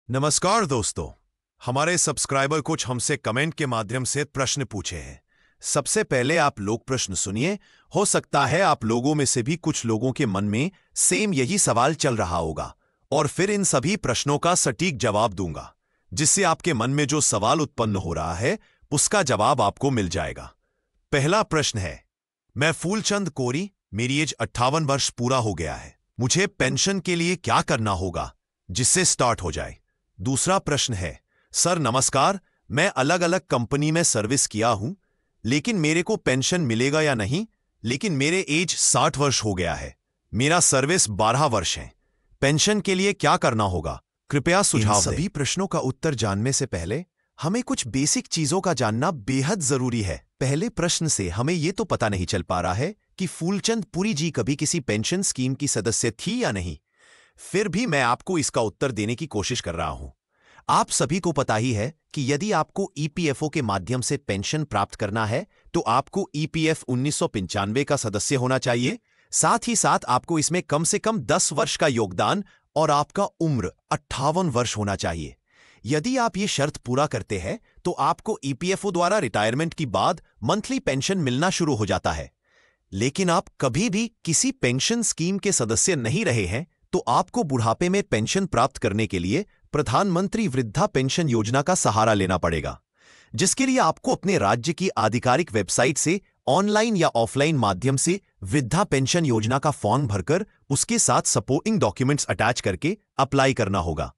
नमस्कार दोस्तों। हमारे सब्सक्राइबर कुछ हमसे कमेंट के माध्यम से प्रश्न पूछे हैं। सबसे पहले आप लोग प्रश्न सुनिए। हो सकता है आप लोगों में से भी कुछ लोगों के मन में सेम यही सवाल चल रहा होगा और फिर इन सभी प्रश्नों का सटीक जवाब दूंगा, जिससे आपके मन में जो सवाल उत्पन्न हो रहा है उसका जवाब आपको मिल जाएगा। पहला प्रश्न है, मैं फूलचंद कोरी, मेरी एज 58 वर्ष पूरा हो गया है। मुझे पेंशन के लिए क्या करना होगा जिससे स्टार्ट हो जाए। दूसरा प्रश्न है, सर नमस्कार, मैं अलग अलग कंपनी में सर्विस किया हूं, लेकिन मेरे को पेंशन मिलेगा या नहीं। लेकिन मेरे एज 60 वर्ष हो गया है, मेरा सर्विस 12 वर्ष है। पेंशन के लिए क्या करना होगा, कृपया सुझाव दें। सभी प्रश्नों का उत्तर जानने से पहले हमें कुछ बेसिक चीजों का जानना बेहद जरूरी है। पहले प्रश्न से हमें यह तो पता नहीं चल पा रहा है कि फूलचंद पुरी जी कभी किसी पेंशन स्कीम की सदस्य थी या नहीं। फिर भी मैं आपको इसका उत्तर देने की कोशिश कर रहा हूं। आप सभी को पता ही है कि यदि आपको ईपीएफओ के माध्यम से पेंशन प्राप्त करना है तो आपको ईपीएफ 1995 का सदस्य होना चाहिए। साथ ही साथ आपको इसमें कम से कम 10 वर्ष का योगदान और आपका उम्र 58 वर्ष होना चाहिए। यदि आप ये शर्त पूरा करते हैं तो आपको ईपीएफओ द्वारा रिटायरमेंट के बाद मंथली पेंशन मिलना शुरू हो जाता है। लेकिन आप कभी भी किसी पेंशन स्कीम के सदस्य नहीं रहे हैं तो आपको बुढ़ापे में पेंशन प्राप्त करने के लिए प्रधानमंत्री वृद्धा पेंशन योजना का सहारा लेना पड़ेगा, जिसके लिए आपको अपने राज्य की आधिकारिक वेबसाइट से ऑनलाइन या ऑफलाइन माध्यम से वृद्धा पेंशन योजना का फॉर्म भरकर उसके साथ सपोर्टिंग डॉक्यूमेंट्स अटैच करके अप्लाई करना होगा।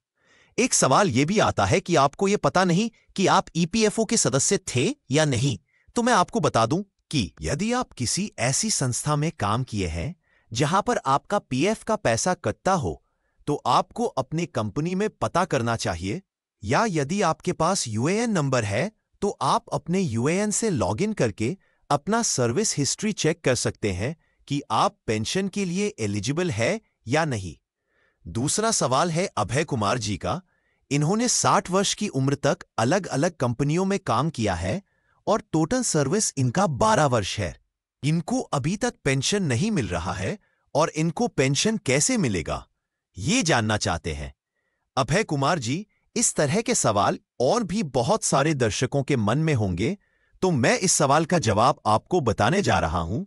एक सवाल यह भी आता है कि आपको यह पता नहीं कि आप ईपीएफओ के सदस्य थे या नहीं। तो मैं आपको बता दूं कि यदि आप किसी ऐसी संस्था में काम किए हैं जहां पर आपका पीएफ का पैसा कटता हो तो आपको अपनी कंपनी में पता करना चाहिए, या यदि आपके पास यूएएन नंबर है तो आप अपने यूएएन से लॉगिन करके अपना सर्विस हिस्ट्री चेक कर सकते हैं कि आप पेंशन के लिए एलिजिबल है या नहीं। दूसरा सवाल है अभय कुमार जी का। इन्होंने 60 वर्ष की उम्र तक अलग अलग कंपनियों में काम किया है और टोटल सर्विस इनका 12 वर्ष है। इनको अभी तक पेंशन नहीं मिल रहा है और इनको पेंशन कैसे मिलेगा ये जानना चाहते हैं। अभय कुमार जी, इस तरह के सवाल और भी बहुत सारे दर्शकों के मन में होंगे, तो मैं इस सवाल का जवाब आपको बताने जा रहा हूं।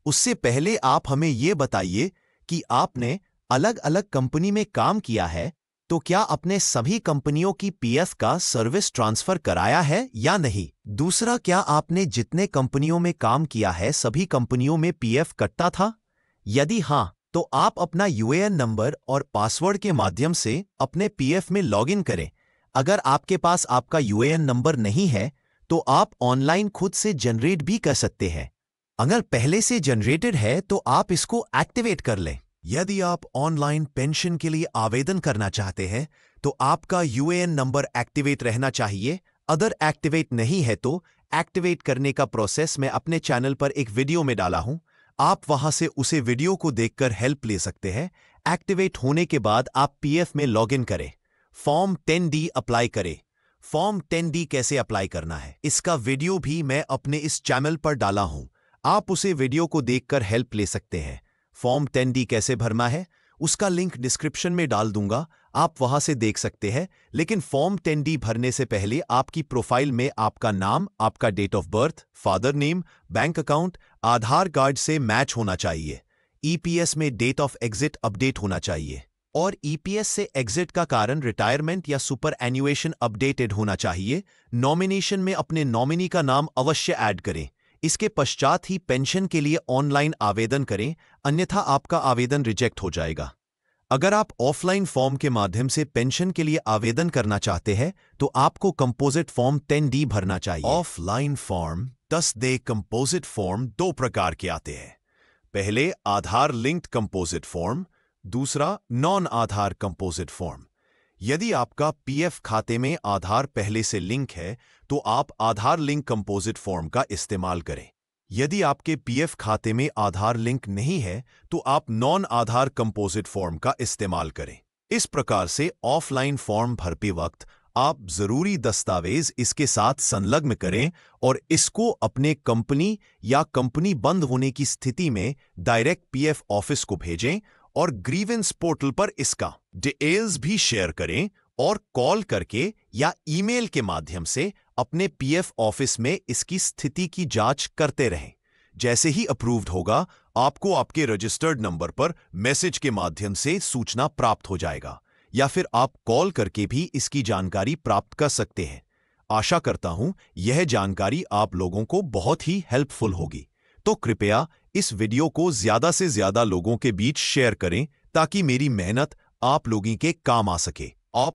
उससे पहले आप हमें यह बताइए कि आपने अलग अलग कंपनी में काम किया है तो क्या अपने सभी कंपनियों की पीएफ का सर्विस ट्रांसफर कराया है या नहीं। दूसरा, क्या आपने जितने कंपनियों में काम किया है सभी कंपनियों में पीएफ कटता था। यदि हां तो आप अपना यूएएन नंबर और पासवर्ड के माध्यम से अपने पीएफ में लॉगिन करें। अगर आपके पास आपका यूएएन नंबर नहीं है तो आप ऑनलाइन खुद से जनरेट भी कर सकते हैं। अगर पहले से जनरेटेड है तो आप इसको एक्टिवेट कर लें। यदि आप ऑनलाइन पेंशन के लिए आवेदन करना चाहते हैं तो आपका यूएएन नंबर एक्टिवेट रहना चाहिए। अगर एक्टिवेट नहीं है तो एक्टिवेट करने का प्रोसेस मैं अपने चैनल पर एक वीडियो में डाला हूं, आप वहां से उसे वीडियो को देखकर हेल्प ले सकते हैं। एक्टिवेट होने के बाद आप पीएफ में लॉगिन करें, फॉर्म 10D अप्लाई करें। फॉर्म 10D कैसे अप्लाई करना है इसका वीडियो भी मैं अपने इस चैनल पर डाला हूं, आप उसे वीडियो को देखकर हेल्प ले सकते हैं। फॉर्म 10D कैसे भरना है उसका लिंक डिस्क्रिप्शन में डाल दूंगा, आप वहां से देख सकते हैं। लेकिन फॉर्म 10D भरने से पहले आपकी प्रोफाइल में आपका नाम, आपका date of birth, father name, bank account, Aadhaar card से मैच होना चाहिए। ईपीएस में डेट ऑफ एग्जिट अपडेट होना चाहिए और ईपीएस से एग्जिट का कारण रिटायरमेंट या सुपर एन्युएशन अपडेटेड होना चाहिए। नॉमिनेशन में अपने नॉमिनी का नाम अवश्य ऐड करें। इसके पश्चात ही पेंशन के लिए ऑनलाइन आवेदन करें, अन्यथा आपका आवेदन रिजेक्ट हो जाएगा। अगर आप ऑफलाइन फॉर्म के माध्यम से पेंशन के लिए आवेदन करना चाहते हैं तो आपको कंपोजिट फॉर्म 10D भरना चाहिए। Offline form 10D composite form दो प्रकार के आते हैं। पहले आधार लिंक्ड कंपोजिट फॉर्म, दूसरा नॉन आधार कंपोजिट फॉर्म। यदि आपका पीएफ खाते में आधार पहले से लिंक है तो आप आधार लिंक कंपोजिट फॉर्म का इस्तेमाल करें। यदि आपके पीएफ खाते में आधार लिंक नहीं है तो आप नॉन आधार कंपोजिट फॉर्म का इस्तेमाल करें। इस प्रकार से ऑफलाइन फॉर्म भरते वक्त आप जरूरी दस्तावेज इसके साथ संलग्न करें और इसको अपने कंपनी या कंपनी बंद होने की स्थिति में डायरेक्ट पीएफ ऑफिस को भेजें और ग्रीवेंस पोर्टल पर इसका डिटेल्स भी शेयर करें और कॉल करके या ईमेल के माध्यम से अपने पीएफ ऑफिस में इसकी स्थिति की जांच करते रहें। जैसे ही अप्रूव्ड होगा, आपको आपके रजिस्टर्ड नंबर पर मैसेज के माध्यम से सूचना प्राप्त हो जाएगा, या फिर आप कॉल करके भी इसकी जानकारी प्राप्त कर सकते हैं। आशा करता हूं यह जानकारी आप लोगों को बहुत ही हेल्पफुल होगी। तो कृपया इस वीडियो को ज्यादा से ज्यादा लोगों के बीच शेयर करें ताकि मेरी मेहनत आप लोगों के काम आ सके। आप